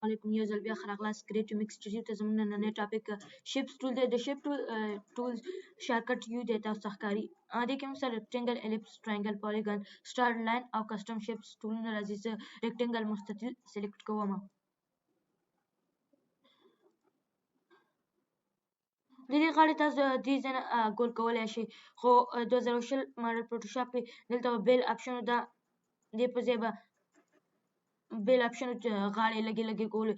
علیکم یو ځل بیا ښه راغلاست کریټیو مکس سټوډیو ته. زموږ نننی ټاپک شیپس ټول دی. د شیپ ټول شارټکټ یو دی تاسو ته ښکاري. دې کې موږ سره ریکټنګل، الیپس، ټرایانګل، پالیګن، سټار لاین او کسټم شیپس ټولونه راځي. زه ریکټنګل مستطیل سلیکټ کوم. د دې غاړې تاسو دې ځای نه ګول کولی شئ، خو 2020 ماډل فوټوشاپ کې دلته به بیل اپشنو ده، دې په ځای به بیل اپشنو غاړې لګې کولې.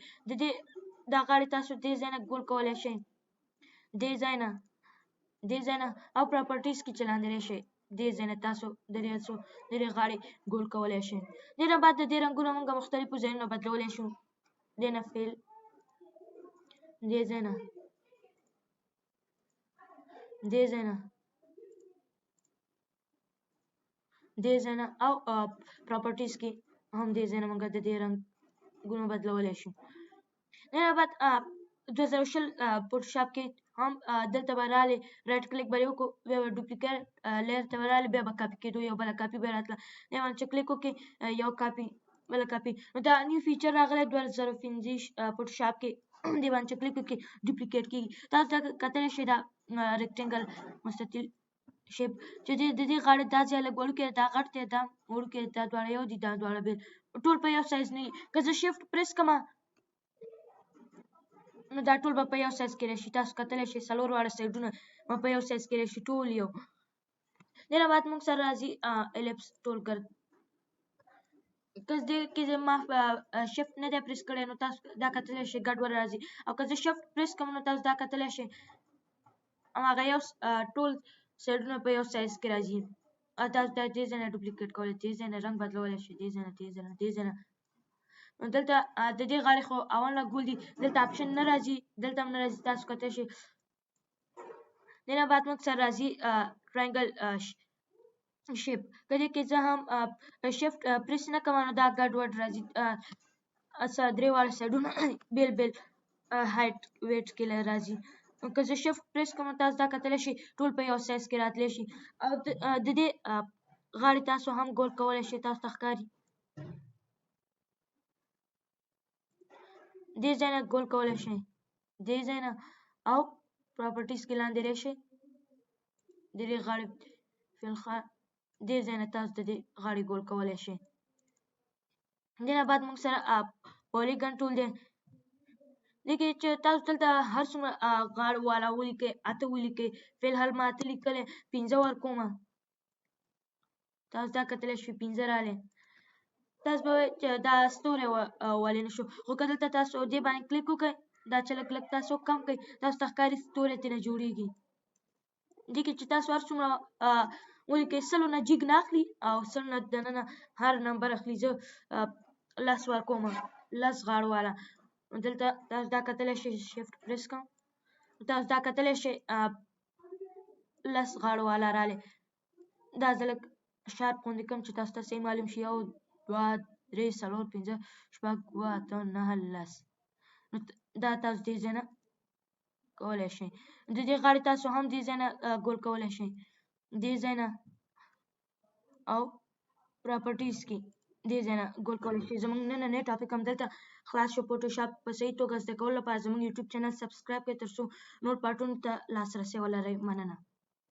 دا غاړې تاسو دې ځای نه ګول کولی شئ، دې ځای نه او پراپرټیز کې چې لاندې راشئ دې ځای نه تاسو د دې غاړې ګول کولی شئ. دې نه بعد د دې رنګونه موږ مختلفو ځایونو بدلولی شو. دې نه فیل، دې ځای نه او پراپرټیز کې هم دې ځای نه موږ د دې رنګونه بدلولی شو. دې نه بعد 2020 فوټوشاپ کې هم دلته به رالې رایټ کلیک به وکړو، بیا به ډوپلیکیټ لیر ته به رالې، بیا به کاپي کېدو، یو بله کاپي به راتله. دې باندې چې کلیک وکړئ یو کاپي بله کاپي. نو دا نیو فیچر راغلی 2015 فوټوشاپ کې. دې باندې چې کلیک وکړئ ډوپلیکیټ کېږي. تاسو ته کتلی شئ دا ریکټنګل مستطیل شیپ چې د دې غاړې دا ځای لږ وړوکی دی، دا غټ دی، دا وړوکی دی، دا دواړه یو دي، دا دواړه بېل، ټول په یو سایز نه وي. که زه شیفټ پریس کړم نو دا ټول به په یو سایز کې راشي. تاسو کتلی شئ څلور واړه سایډونه په یو سایز کې راشي، ټول یو. دې نه بعد موږ سره راځي الیپس ټول ګرد. که دې کې ما شیفټ نه دی پریس کړی نو تاسو دا کتلی شئ ګډوډ راځي، او که زه شیفټ پریس کړم نو تاسو دا کتلی شئ هماغه یو ټول سایډونه په یو سایز کې راځي. تاسو دا دې ځای نه ډوپلیکیټ کولی، دې ځای نه رنګ بدلولی شئ، دې ځای نه نو دلته د دې غاړې خو اول نه ګول دي، دلته اپشن نه راځي، دلته هم نه راځي، تاسو کتلی شئ. دې نه بعد موږ سره راځي ټرایانګل شیپ. که دې کې زه هم شیفټ پریس نه کوم نو دا ګډوډ راځي، درې واړه سایډونه بیل هایټ ویټ کې راځي. که زه شیفټ پریس کوم تاسو دا کتلی شئ ټول په یو سایز کې راتلی شي. او د دې غاړې تاسو هم ګول کولی شئ، تاسو ته ښکاري دې ځای نه ګول کولی شئ، دې ځای نه او پراپرټیز کې لاندې راشئ، د دې غاړې فلخه دې ځای نه تاسو د دې غاړې ګول کولی شئ. دې نه بعد موږ سره پالیګن ټول دی. دې کې چې تاسو دلته هر څومره غاړو والا ولیکئ، اته ولیکئ، فی الحال ما اته لیکلی، 15 ورکومه. تاسو دا کتلی شئ 15 رالی. تاسو به وایئ چې دا ستوری ولې نه شو، خو که دلته تاسو دې باندې کلیک وکړئ دا چې لږ تاسو کم کړئ تاسو ته ښکاري ستوری ترېنه جوړېږي. دې کې چې تاسو هر څومره ولیکئ 100 نه جګ نه اخلي او 100 نه دننه هر نمبر اخلي. زه 10 ورکومه، 10 غاړو والا. دلته تاسو دا کتلی شئ شیفټ پریس کوم تاسو دا کتلی شئ 10 غاړو والا رالی. دا زه لږ شارپ غوندې کوم چې تاسو ته صحیح معلوم شي. 1 2 3 4 5 6 7 8 9 10. نو دا تاسو دې ځای نه کولی شئ. د دې غاړې تاسو هم دې ځای نه ګول کولی شئ، دې ځای نه او پراپرټیز کې دې ځای نه ګول کولی شئ. زموږ نننی ټاپک همدلته خلاص شو. فوټوشاپ په صحیح توګه زده کولو لپاره زموږ یوټیوب چینل سبسکرایب کړئ تر څو نور پارټونو ته لاسرسی ولرئ. مننه.